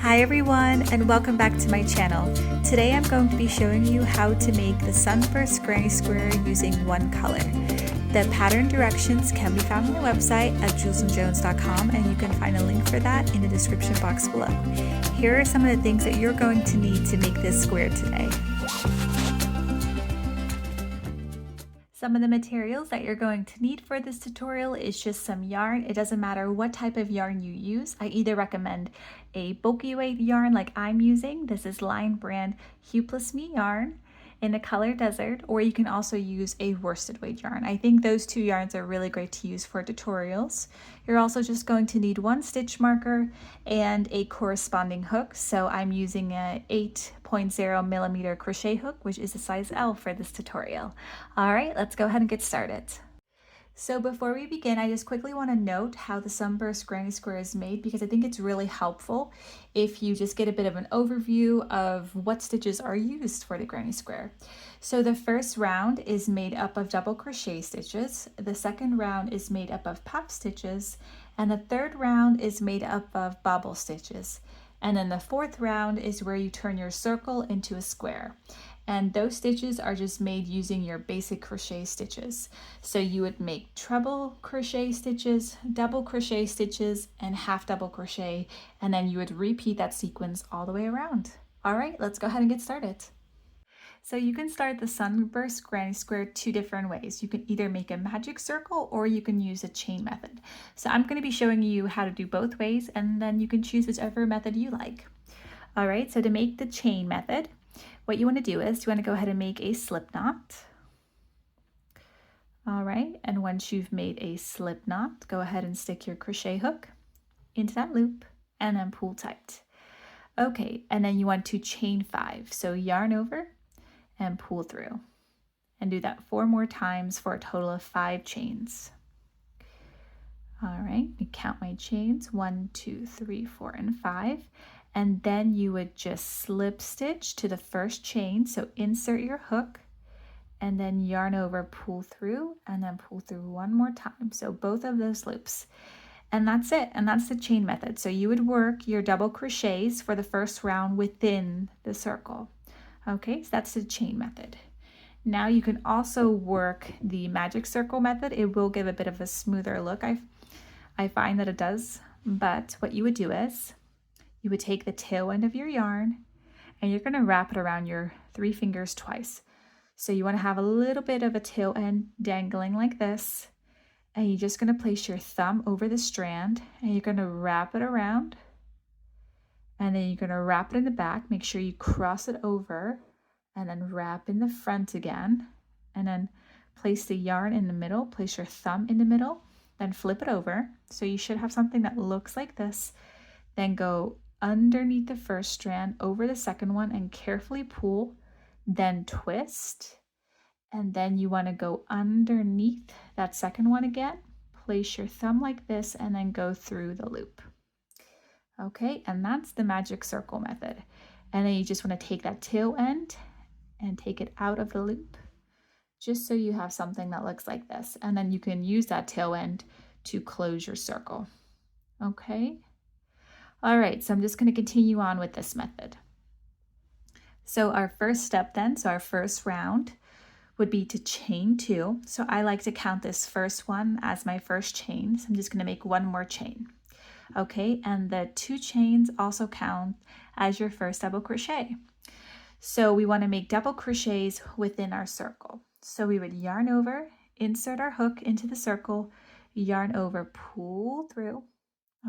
Hi everyone, and welcome back to my channel. Today I'm going to be showing you how to make the Sunburst granny square using one color. The pattern directions can be found on the website at julesandjones.com, and you can find a link for that in the description box below. Here are some of the things that you're going to need to make this square today. Some of the materials that you're going to need for this tutorial is just some yarn. It doesn't matter what type of yarn you use. I either recommend a bulky weight yarn like I'm using. This is Line brand Hue Plus Me yarn in the color Desert, or you can also use a worsted weight yarn. I think those two yarns are really great to use for tutorials. You're also just going to need one stitch marker and a corresponding hook. So I'm using a 8.0 millimeter crochet hook, which is a size L for this tutorial. All right, let's go ahead and get started. So before we begin, I just quickly want to note how the Sunburst granny square is made, because I think it's really helpful if you just get a bit of an overview of what stitches are used for the granny square. So the first round is made up of double crochet stitches, the second round is made up of puff stitches, and the third round is made up of bobble stitches. And then the fourth round is where you turn your circle into a square. And those stitches are just made using your basic crochet stitches. So you would make treble crochet stitches, double crochet stitches, and half double crochet, and then you would repeat that sequence all the way around. All right, let's go ahead and get started. So you can start the Sunburst granny square two different ways. You can either make a magic circle or you can use a chain method. So I'm going to be showing you how to do both ways, and then you can choose whichever method you like. All right, so to make the chain method, what you want to do is you want to go ahead and make a slip knot. All right, and once you've made a slip knot, go ahead and stick your crochet hook into that loop and then pull tight. Okay, and then you want to chain 5. So yarn over and pull through, and do that 4 more times for a total of 5 chains. All right, I count my chains, 1, 2, 3, 4, and 5. And then you would just slip stitch to the first chain. So insert your hook and then yarn over, pull through, and then pull through 1 more time. So both of those loops. And that's it. And that's the chain method. So you would work your double crochets for the first round within the circle. Okay, so that's the chain method. Now you can also work the magic circle method. It will give a bit of a smoother look. I find that it does. But what you would do is, you would take the tail end of your yarn and you're going to wrap it around your 3 fingers twice. So you want to have a little bit of a tail end dangling like this, and you're just going to place your thumb over the strand and you're going to wrap it around, and then you're going to wrap it in the back. Make sure you cross it over and then wrap in the front again, and then place the yarn in the middle, place your thumb in the middle, then flip it over. So you should have something that looks like this. Then go underneath the first strand, over the second one, and carefully pull, then twist, and then you want to go underneath that second one again, place your thumb like this, and then go through the loop. Okay, and that's the magic circle method. And then you just want to take that tail end and take it out of the loop, just so you have something that looks like this, and then you can use that tail end to close your circle. Okay. All right, so I'm just going to continue on with this method. So our first step then, so our first round would be to chain 2. So I like to count this first one as my first chain. So I'm just going to make 1 more chain. Okay, and the 2 chains also count as your first double crochet. So we want to make double crochets within our circle. So we would yarn over, insert our hook into the circle, yarn over, pull through.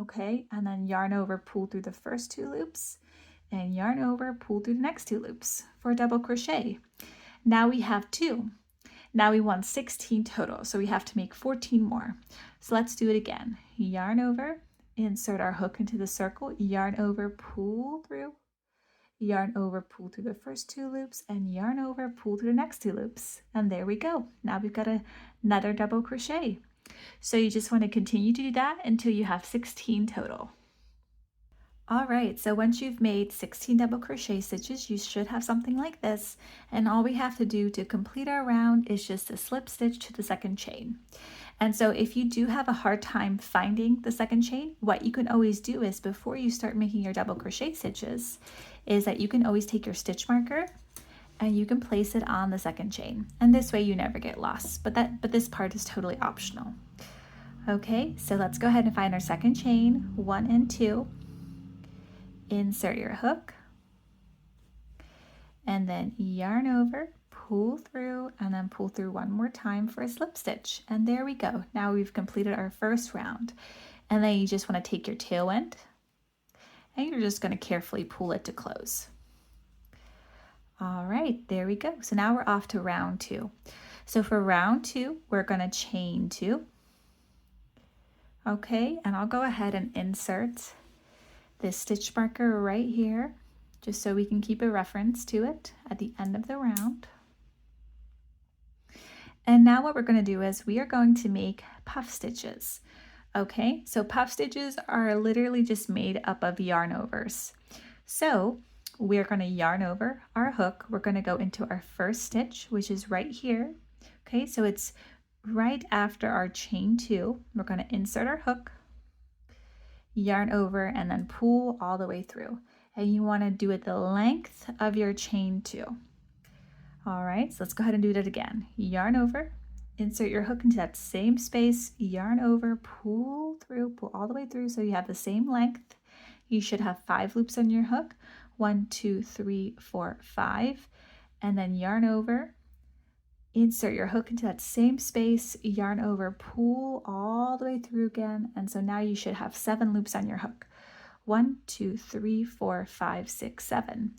Okay, and then yarn over, pull through the first 2 loops, and yarn over, pull through the next 2 loops for a double crochet. Now we have 2. Now we want 16 total, so we have to make 14 more. So let's do it again. Yarn over, insert our hook into the circle, yarn over, pull through, yarn over, pull through the first 2 loops, and yarn over, pull through the next 2 loops. And there we go. Now we've got another double crochet. So you just want to continue to do that until you have 16 total. All right, so once you've made 16 double crochet stitches, you should have something like this. And all we have to do to complete our round is just a slip stitch to the second chain. And so if you do have a hard time finding the second chain, what you can always do is before you start making your double crochet stitches is that you can always take your stitch marker and you can place it on the second chain. And this way you never get lost, but this part is totally optional. Okay, so let's go ahead and find our second chain, 1 and 2. Insert your hook and then yarn over, pull through, and then pull through one more time for a slip stitch. And there we go. Now we've completed our first round. And then you just want to take your tail end and you're just going to carefully pull it to close. All right, there we go. So now we're off to round 2. So for round 2, we're going to chain 2. Okay, and I'll go ahead and insert this stitch marker right here, just so we can keep a reference to it at the end of the round. And now what we're going to do is we are going to make puff stitches. Okay, so puff stitches are literally just made up of yarn overs. So we're going to yarn over our hook. We're going to go into our first stitch, which is right here. Okay, so it's right after our chain 2. We're going to insert our hook, yarn over, and then pull all the way through. And you want to do it the length of your chain 2. All right, so let's go ahead and do that again. Yarn over, insert your hook into that same space, yarn over, pull through, pull all the way through so you have the same length. You should have 5 loops on your hook. 1, 2, 3, 4, 5. And then yarn over, insert your hook into that same space, yarn over, pull all the way through again. And so now you should have 7 loops on your hook. 1, 2, 3, 4, 5, 6, 7.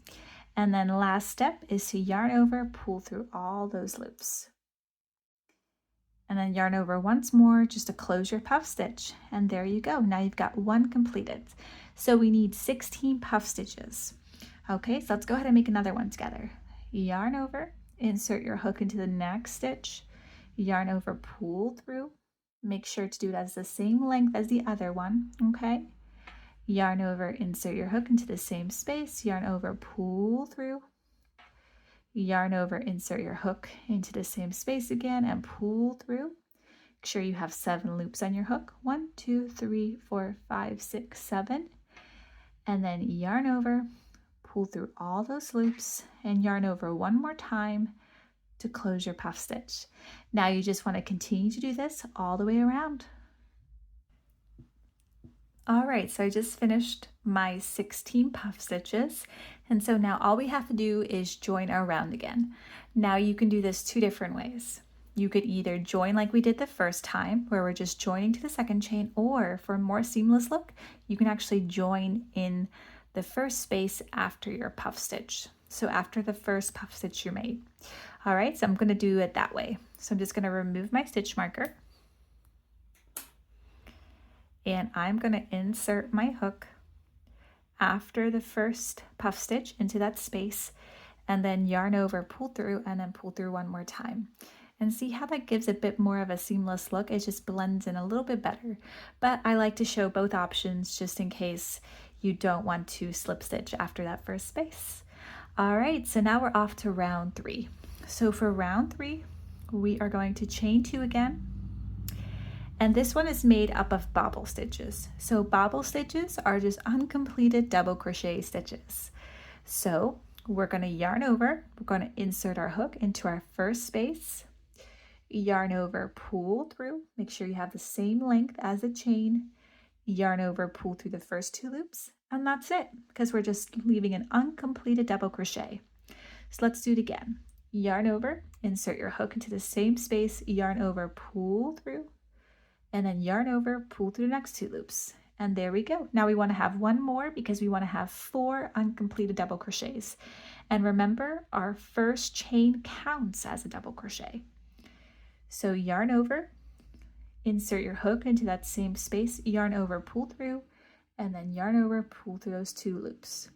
And then last step is to yarn over, pull through all those loops. And then yarn over once more just to close your puff stitch. And there you go. Now you've got 1 completed. So we need 16 puff stitches. Okay, so let's go ahead and make another one together. Yarn over, insert your hook into the next stitch, yarn over, pull through. Make sure to do it as the same length as the other one, okay? Yarn over, insert your hook into the same space, yarn over, pull through. Yarn over, insert your hook into the same space again and pull through. Make sure you have 7 loops on your hook. 1, 2, 3, 4, 5, 6, 7. And then yarn over, pull through all those loops and yarn over one more time to close your puff stitch. Now you just want to continue to do this all the way around. All right, so I just finished my 16 puff stitches. And so now all we have to do is join our round again. Now you can do this 2 different ways. You could either join like we did the first time, where we're just joining to the second chain, or for a more seamless look, you can actually join in the first space after your puff stitch. So after the first puff stitch you made. All right, so I'm going to do it that way. So I'm just going to remove my stitch marker. And I'm going to insert my hook after the first puff stitch into that space, and then yarn over, pull through, and then pull through one more time. And see how that gives a bit more of a seamless look? It just blends in a little bit better. But I like to show both options just in case you don't want to slip stitch after that first space. All right, so now we're off to round 3. So for round 3, we are going to chain 2 again. And this one is made up of bobble stitches. So bobble stitches are just uncompleted double crochet stitches. So we're going to yarn over, we're going to insert our hook into our first space, yarn over, pull through, make sure you have the same length as the chain, yarn over, pull through the first 2 loops, and that's it, because we're just leaving an uncompleted double crochet. So let's do it again. Yarn over, insert your hook into the same space, yarn over, pull through, and then yarn over, pull through the next 2 loops. And there we go. Now we want to have 1 more because we want to have 4 uncompleted double crochets. And remember, our first chain counts as a double crochet. So yarn over, insert your hook into that same space, yarn over, pull through, and then yarn over, pull through those 2 loops.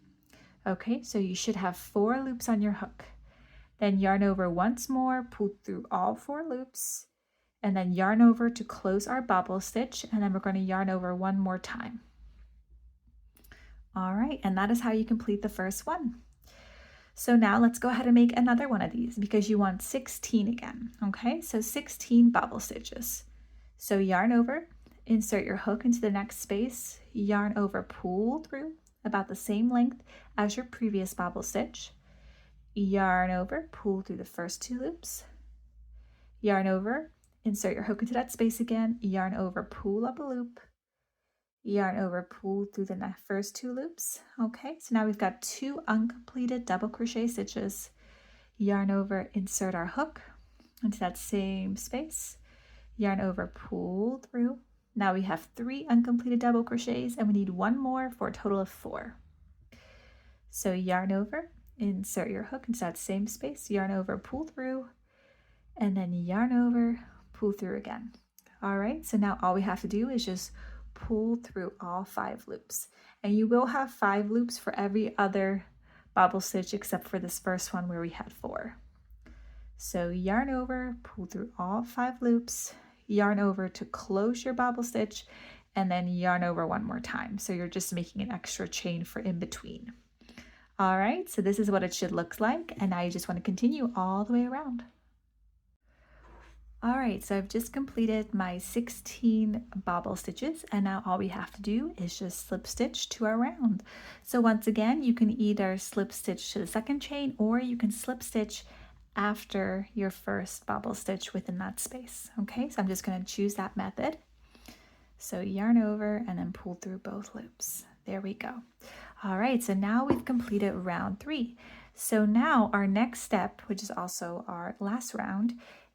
Okay, so you should have 4 loops on your hook. Then yarn over once more, pull through all 4 loops, and then yarn over to close our bobble stitch, and then we're going to yarn over one more time. All right, and that is how you complete the first one. So now let's go ahead and make another one of these because you want 16 again. Okay, so 16 bobble stitches. So yarn over, insert your hook into the next space, yarn over, pull through about the same length as your previous bobble stitch, yarn over, pull through the first 2 loops, yarn over, insert your hook into that space again, yarn over, pull up a loop, yarn over, pull through the first 2 loops. Okay, so now we've got 2 uncompleted double crochet stitches. Yarn over, insert our hook into that same space, yarn over, pull through. Now we have 3 uncompleted double crochets and we need 1 more for a total of 4. So yarn over, insert your hook into that same space, yarn over, pull through, and then yarn over, pull through again. All right, so now all we have to do is just pull through all 5 loops, and you will have 5 loops for every other bobble stitch except for this first one where we had 4. So yarn over, pull through all 5 loops, yarn over to close your bobble stitch, and then yarn over 1 more time. So you're just making an extra chain for in between. All right, so this is what it should look like, and now you just want to continue all the way around. All right, so I've just completed my 16 bobble stitches, and now all we have to do is just slip stitch to our round. So once again, you can either slip stitch to the second chain, or you can slip stitch after your first bobble stitch within that space. Okay, so I'm just going to choose that method. So yarn over and then pull through both loops. There we go. All right, so now we've completed round 3. So now our next step, which is also our last round,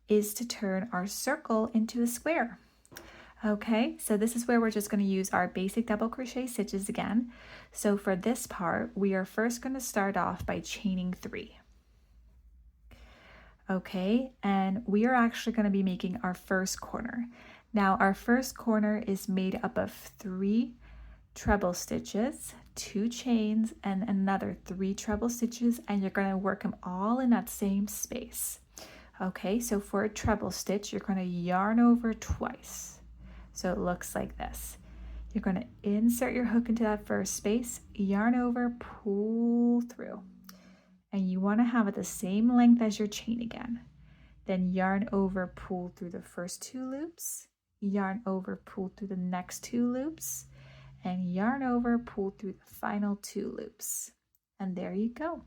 is to turn our circle into a square. Okay, so this is where we're just going to use our basic double crochet stitches again. So for this part, we are first going to start off by chaining 3. Okay, and we are actually going to be making our first corner. Now our first corner is made up of 3 treble stitches, 2 chains, and another 3 treble stitches, and you're going to work them all in that same space. Okay, so for a treble stitch, you're going to yarn over twice. So it looks like this. You're going to insert your hook into that first space, yarn over, pull through. And you want to have it the same length as your chain again. Then yarn over, pull through the first 2 loops, yarn over, pull through the next 2 loops, and yarn over, pull through the final 2 loops. And there you go.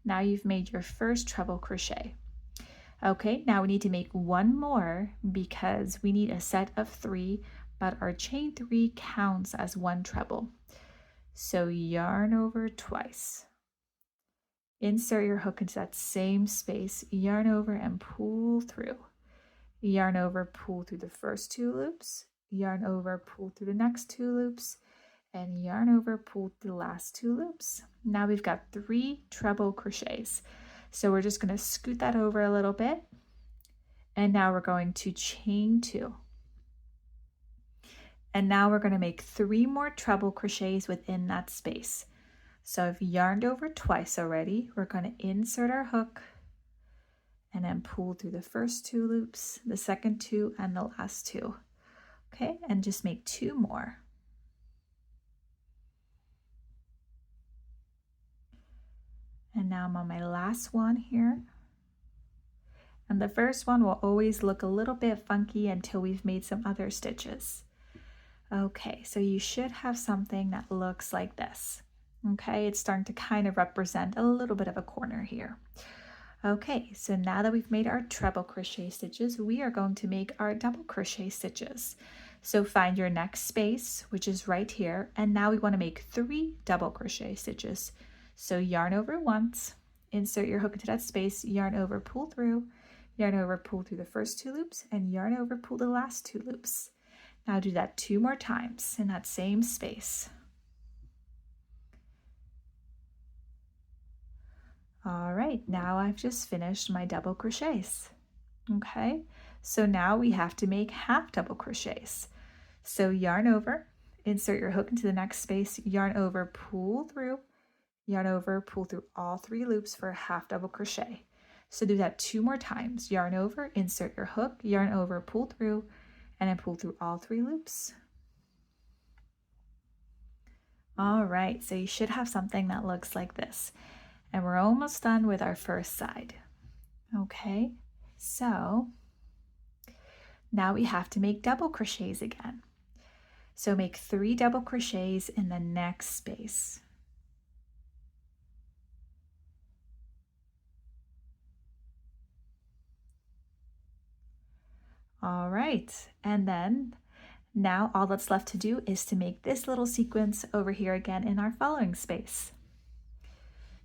Now you've made your first treble crochet. Okay, now we need to make 1 more because we need a set of 3, but our chain 3 counts as 1 treble. So yarn over twice. Insert your hook into that same space, yarn over and pull through. Yarn over, pull through the first 2 loops, yarn over, pull through the next 2 loops, and yarn over, pull through the last 2 loops. Now we've got 3 treble crochets. So we're just going to scoot that over a little bit. And now we're going to chain 2. And now we're going to make 3 more treble crochets within that space. So I've yarned over twice already. We're going to insert our hook and then pull through the first 2 loops, the second 2, and the last 2. Okay, and just make 2 more. And now I'm on my last one here. And the first one will always look a little bit funky until we've made some other stitches. Okay, so you should have something that looks like this. Okay, it's starting to kind of represent a little bit of a corner here. Okay, so now that we've made our treble crochet stitches, we are going to make our double crochet stitches. So find your next space, which is right here, and now we want to make 3 double crochet stitches. So yarn over once, insert your hook into that space, yarn over, pull through, yarn over, pull through the first 2 loops, and yarn over, pull the last 2 loops. Now do that 2 more times in that same space. All right, now I've just finished my double crochets. Okay, so now we have to make half double crochets. So yarn over, insert your hook into the next space, yarn over, pull through, yarn over, pull through all 3 loops for a half double crochet. So do that 2 more times. Yarn over, insert your hook, yarn over, pull through, and then pull through all 3 loops. All right, so you should have something that looks like this. And we're almost done with our first side. Okay, so Now we have to make double crochets again. So make 3 double crochets in the next space. All right, and then now all that's left to do is to make this little sequence over here again in our following space.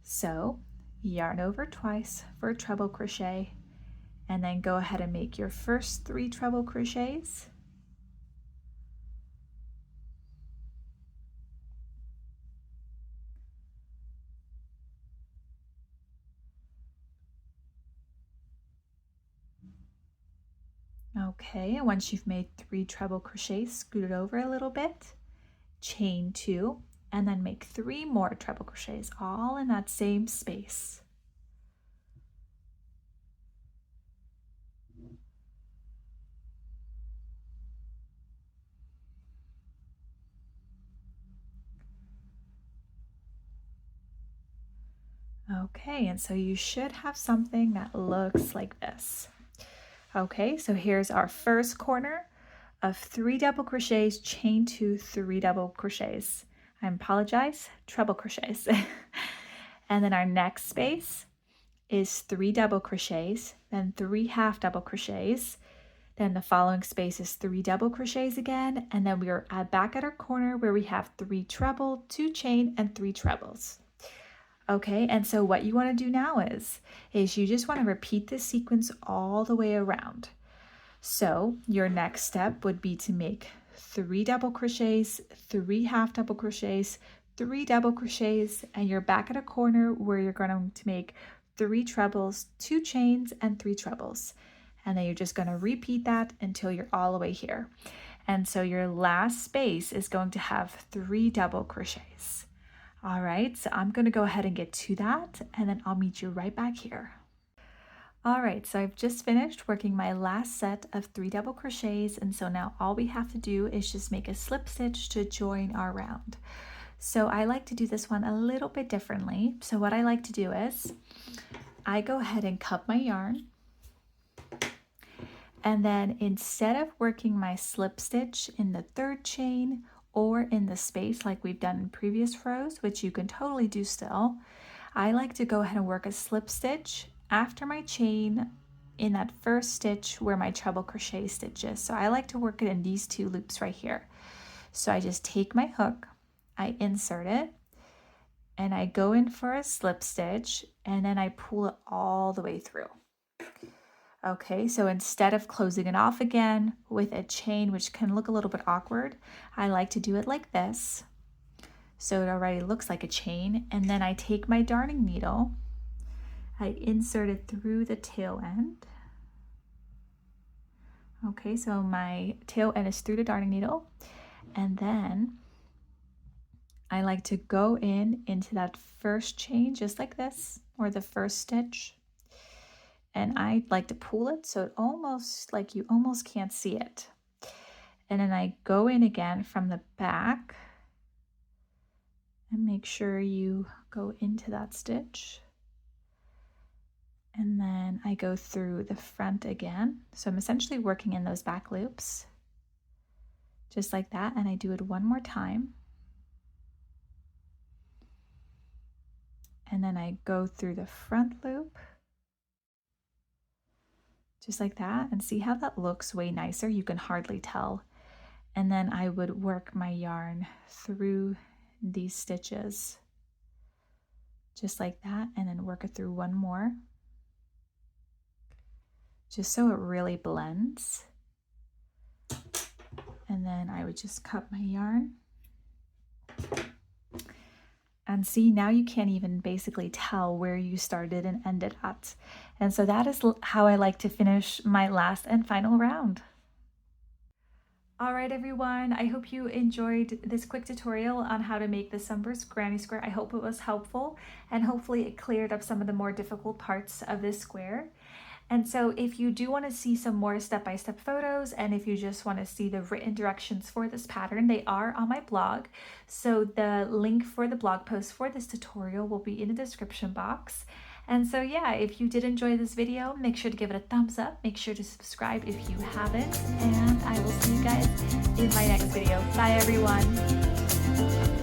So yarn over twice for a treble crochet, and then go ahead and make your first 3 treble crochets. Okay, and once you've made 3 treble crochets, scoot it over a little bit, chain 2, and then make 3 more treble crochets, all in that same space. Okay, and so you should have something that looks like this. Okay, so here's our first corner of 3 double crochets, chain 2, 3 double crochets. I apologize, treble crochets. And then our next space is 3 double crochets, then 3 half double crochets. Then the following space is 3 double crochets again, and then we are back at our corner where we have 3 treble, 2 chain, and 3 trebles. Okay, and so what you want to do now is you just want to repeat this sequence all the way around. So your next step would be to make 3 double crochets, 3 half double crochets, 3 double crochets, and you're back at a corner where you're going to make 3 trebles, 2 chains, and 3 trebles. And then you're just going to repeat that until you're all the way here. And so your last space is going to have 3 double crochets. All right, so I'm going to go ahead and get to that, and then I'll meet you right back here. All right, so I've just finished working my last set of 3 double crochets, and so now all we have to do is just make a slip stitch to join our round. So I like to do this one a little bit differently. So what I like to do is I go ahead and cut my yarn, and then instead of working my slip stitch in the 3rd chain or in the space like we've done in previous rows, which you can totally do still, I like to go ahead and work a slip stitch after my chain in that first stitch where my treble crochet stitch is. So I like to work it in these 2 loops right here. So I just take my hook, I insert it, and I go in for a slip stitch, and then I pull it all the way through. Okay, so instead of closing it off again with a chain, which can look a little bit awkward, I like to do it like this. So it already looks like a chain, and then I take my darning needle, I insert it through the tail end. Okay, so my tail end is through the darning needle, and then I like to go into that first chain just like this, or the first stitch. And I like to pull it so it almost like you almost can't see it. And then I go in again from the back and make sure you go into that stitch. And then I go through the front again. So I'm essentially working in those back loops, just like that. And I do it one more time. And then I go through the front loop, just like that, and see how that looks way nicer. You can hardly tell. And then I would work my yarn through these stitches, just like that, and then work it through one more, just so it really blends. And then I would just cut my yarn. And see, now you can't even basically tell where you started and ended at. And so that is how I like to finish my last and final round. All right, everyone, I hope you enjoyed this quick tutorial on how to make the Sunburst granny square. I hope it was helpful, and hopefully it cleared up some of the more difficult parts of this square. And so if you do want to see some more step-by-step photos, and if you just want to see the written directions for this pattern, they are on my blog. So the link for the blog post for this tutorial will be in the description box. And so yeah, if you did enjoy this video, make sure to give it a thumbs up. Make sure to subscribe if you haven't. And I will see you guys in my next video. Bye everyone.